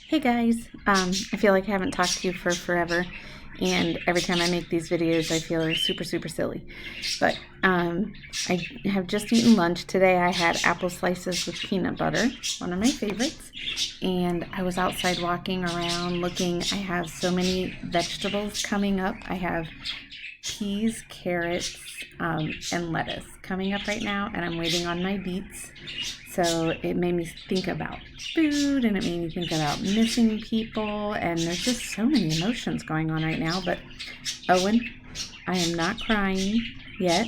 Hey guys, I feel like I haven't talked to you for forever, and every time I make these videos I feel super silly. But I have just eaten lunch. Today I had apple slices with peanut butter, one of my favorites, and I was outside walking around looking. I have so many vegetables coming up. I have peas, carrots, and lettuce coming up right now, and I'm waiting on my beets. So it made me think about food, and it made me think about missing people, and there's just so many emotions going on right now. But Owen, I am not crying yet,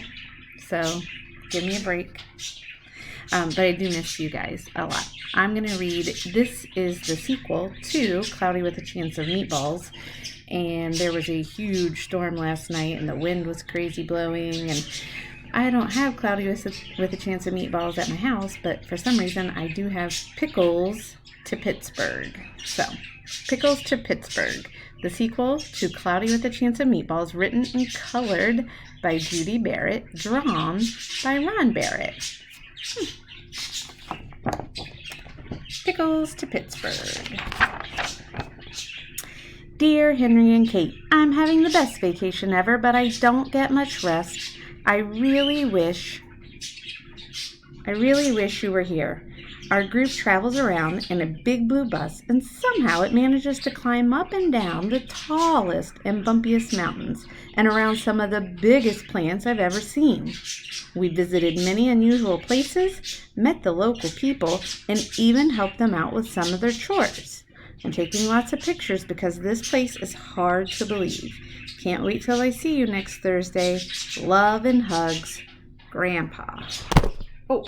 so give me a break. But I do miss you guys a lot. I'm going to read, this is the sequel to Cloudy with a Chance of Meatballs. And there was a huge storm last night, and the wind was crazy blowing, and I don't have Cloudy with a Chance of Meatballs at my house, but for some reason I do have Pickles to Pittsburgh. So, Pickles to Pittsburgh, the sequel to Cloudy with a Chance of Meatballs, written and colored by Judy Barrett, drawn by Ron Barrett. Pickles to Pittsburgh. Dear Henry and Kate, I'm having the best vacation ever, but I don't get much rest. I really wish you were here. Our group travels around in a big blue bus, and somehow it manages to climb up and down the tallest and bumpiest mountains and around some of the biggest plants I've ever seen. We visited many unusual places, met the local people, and even helped them out with some of their chores. I'm taking lots of pictures because this place is hard to believe. Can't wait till I see you next Thursday. Love and hugs, Grandpa. Oh,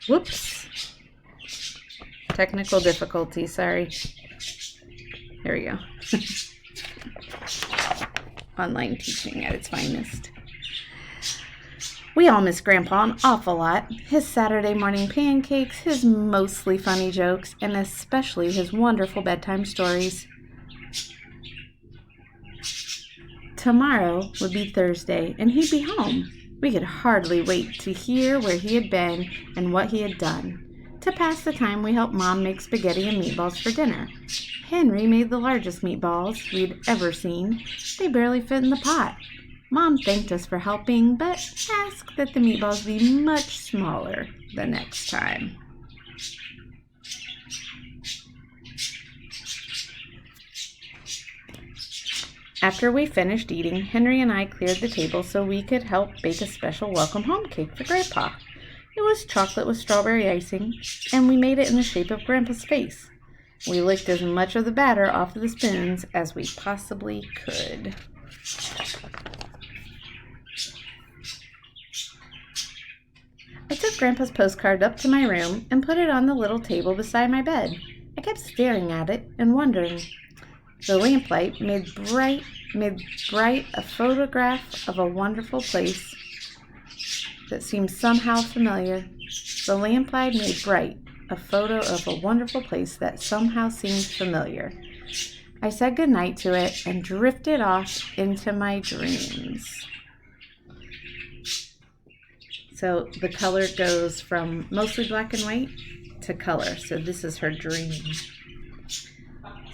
whoops. Technical difficulty, sorry. There we go. Online teaching at its finest. We all miss Grandpa an awful lot. His Saturday morning pancakes, his mostly funny jokes, and especially his wonderful bedtime stories. Tomorrow would be Thursday, and he'd be home. We could hardly wait to hear where he had been and what he had done. To pass the time, we helped Mom make spaghetti and meatballs for dinner. Henry made the largest meatballs we'd ever seen. They barely fit in the pot. Mom thanked us for helping, but asked that the meatballs be much smaller the next time. After we finished eating, Henry and I cleared the table so we could help bake a special welcome home cake for Grandpa. It was chocolate with strawberry icing, and we made it in the shape of Grandpa's face. We licked as much of the batter off of the spoons as we possibly could. I took Grandpa's postcard up to my room and put it on the little table beside my bed. I kept staring at it and wondering. The lamplight made bright a photograph of a wonderful place that seemed somehow familiar. The lamplight made bright a photo of a wonderful place that somehow seemed familiar. I said goodnight to it and drifted off into my dreams. So the color goes from mostly black and white to color. So this is her dream.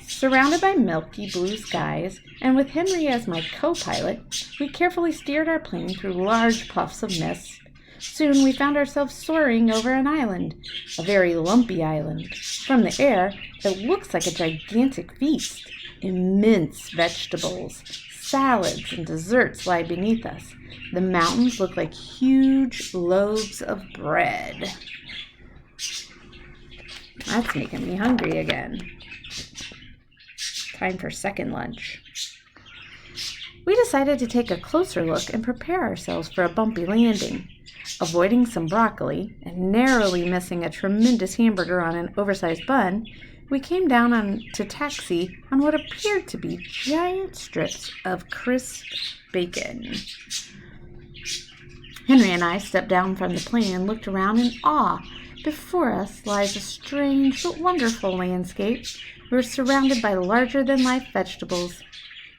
Surrounded by milky blue skies, and with Henry as my co-pilot, we carefully steered our plane through large puffs of mist. Soon we found ourselves soaring over an island, a very lumpy island. From the air, it looks like a gigantic feast. Immense vegetables, salads, and desserts lie beneath us. The mountains look like huge loaves of bread. That's making me hungry again. Time for second lunch. We decided to take a closer look and prepare ourselves for a bumpy landing. Avoiding some broccoli and narrowly missing a tremendous hamburger on an oversized bun, we came down to taxi on what appeared to be giant strips of crisp bacon. Henry and I stepped down from the plane and looked around in awe. Before us lies a strange but wonderful landscape. We're surrounded by larger-than-life vegetables.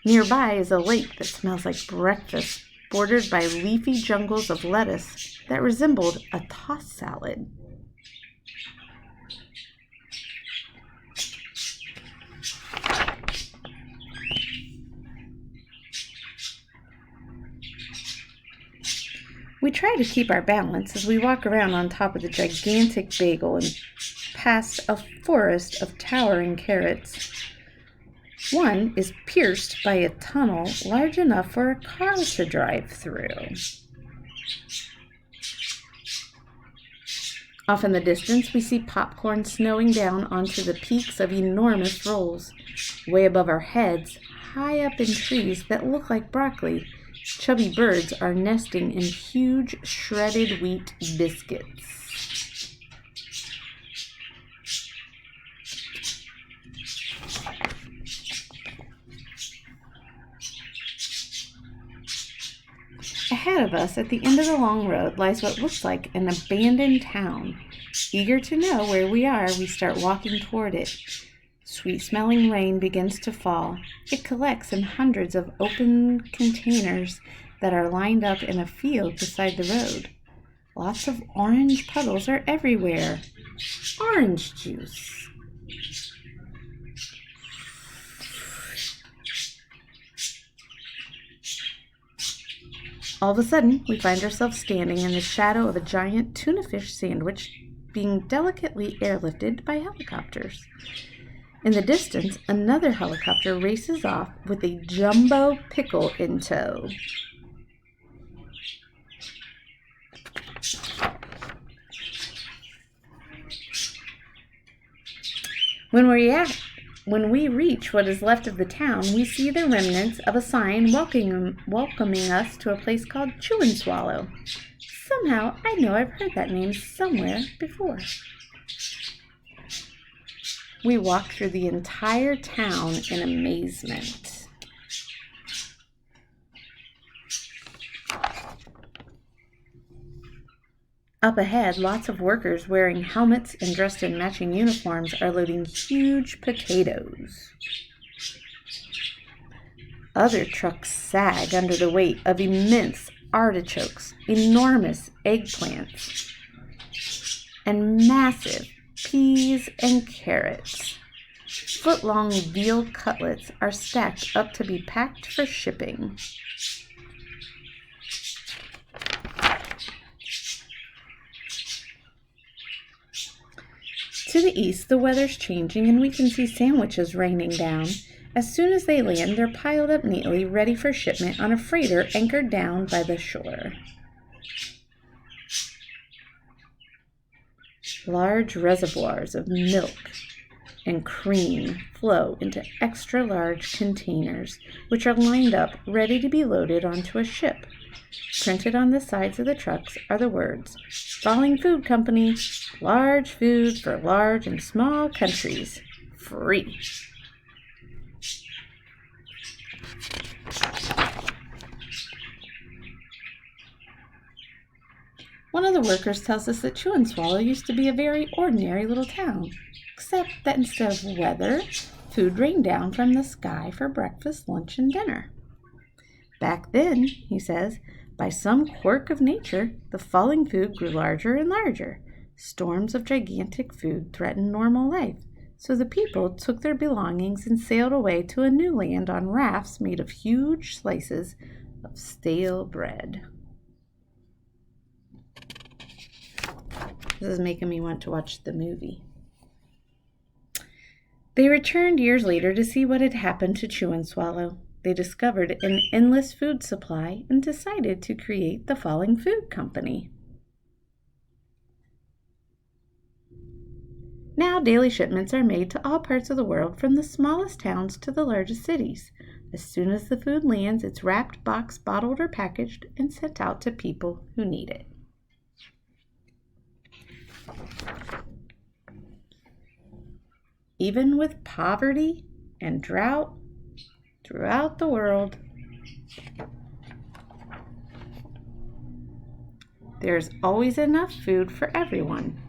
Nearby is a lake that smells like breakfast, bordered by leafy jungles of lettuce that resembled a tossed salad. We try to keep our balance as we walk around on top of the gigantic bagel and past a forest of towering carrots. One is pierced by a tunnel large enough for a car to drive through. Off in the distance, we see popcorn snowing down onto the peaks of enormous rolls. Way above our heads, high up in trees that look like broccoli, chubby birds are nesting in huge shredded wheat biscuits. Ahead of us, at the end of the long road, lies what looks like an abandoned town. Eager to know where we are, we start walking toward it. Sweet-smelling rain begins to fall. It collects in hundreds of open containers that are lined up in a field beside the road. Lots of orange puddles are everywhere. Orange juice. All of a sudden, we find ourselves standing in the shadow of a giant tuna fish sandwich being delicately airlifted by helicopters. In the distance, another helicopter races off with a jumbo pickle in tow. When we reach what is left of the town, we see the remnants of a sign welcoming us to a place called Chew and Swallow. Somehow, I know I've heard that name somewhere before. We walk through the entire town in amazement. Up ahead, lots of workers wearing helmets and dressed in matching uniforms are loading huge potatoes. Other trucks sag under the weight of immense artichokes, enormous eggplants, and massive peas and carrots. Foot-long veal cutlets are stacked up to be packed for shipping. To the east, the weather's changing and we can see sandwiches raining down. As soon as they land, they're piled up neatly, ready for shipment on a freighter anchored down by the shore. Large reservoirs of milk and cream flow into extra-large containers, which are lined up, ready to be loaded onto a ship. Printed on the sides of the trucks are the words, "Falling Food Company, large food for large and small countries, free." One of the workers tells us that Chew and Swallow used to be a very ordinary little town, except that instead of weather, food rained down from the sky for breakfast, lunch, and dinner. Back then, he says, by some quirk of nature, the falling food grew larger and larger. Storms of gigantic food threatened normal life, so the people took their belongings and sailed away to a new land on rafts made of huge slices of stale bread. This is making me want to watch the movie. They returned years later to see what had happened to Chew and Swallow. They discovered an endless food supply and decided to create the Falling Food Company. Now daily shipments are made to all parts of the world, from the smallest towns to the largest cities. As soon as the food lands, it's wrapped, boxed, bottled, or packaged and sent out to people who need it. Even with poverty and drought throughout the world, there's always enough food for everyone.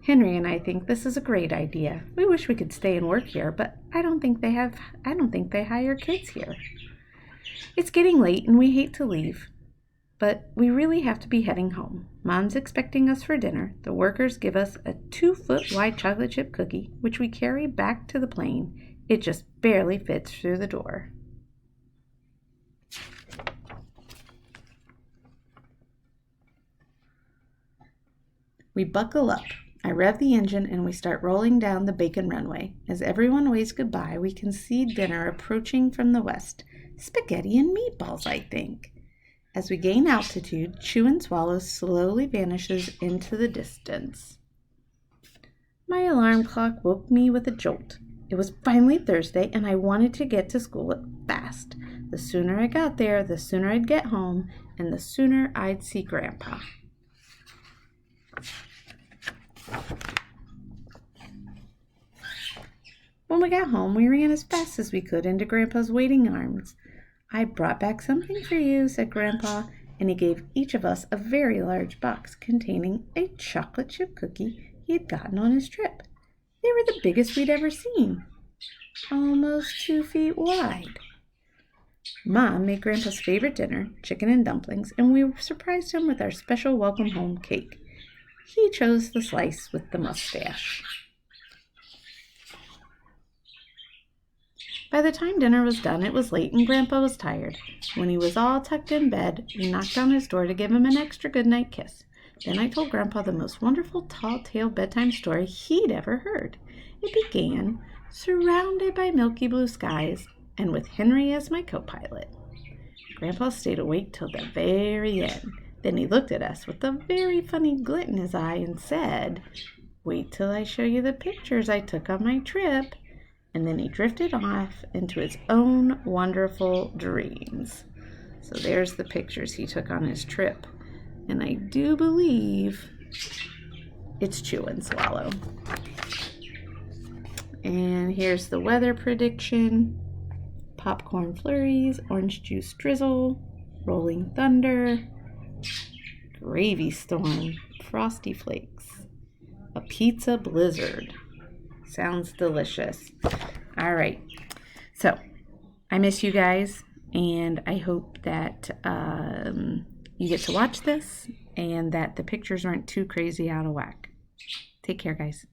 Henry and I think this is a great idea. We wish we could stay and work here, but I don't think they hire kids here. It's getting late and we hate to leave, but we really have to be heading home. Mom's expecting us for dinner. The workers give us a 2-foot wide chocolate chip cookie, which we carry back to the plane. It just barely fits through the door. We buckle up. I rev the engine and we start rolling down the bacon runway. As everyone waves goodbye, we can see dinner approaching from the west. Spaghetti and meatballs, I think. As we gain altitude, Chew and Swallow slowly vanishes into the distance. My alarm clock woke me with a jolt. It was finally Thursday, and I wanted to get to school fast. The sooner I got there, the sooner I'd get home, and the sooner I'd see Grandpa. When we got home, we ran as fast as we could into Grandpa's waiting arms. I brought back something for you, said Grandpa, and he gave each of us a very large box containing a chocolate chip cookie he had gotten on his trip. They were the biggest we'd ever seen, almost 2 feet wide. Mom made Grandpa's favorite dinner, chicken and dumplings, and we surprised him with our special welcome home cake. He chose the slice with the mustache. By the time dinner was done, it was late and Grandpa was tired. When he was all tucked in bed, we knocked on his door to give him an extra goodnight kiss. Then I told Grandpa the most wonderful tall-tale bedtime story he'd ever heard. It began, surrounded by milky blue skies, and with Henry as my co-pilot. Grandpa stayed awake till the very end. Then he looked at us with a very funny glint in his eye and said, "Wait till I show you the pictures I took on my trip." And then he drifted off into his own wonderful dreams. So there's the pictures he took on his trip. And I do believe it's Chew and Swallow. And here's the weather prediction. Popcorn flurries, orange juice drizzle, rolling thunder, gravy storm, frosty flakes, a pizza blizzard. Sounds delicious. All right. So I miss you guys, and I hope that you get to watch this and that the pictures aren't too crazy out of whack. Take care, guys.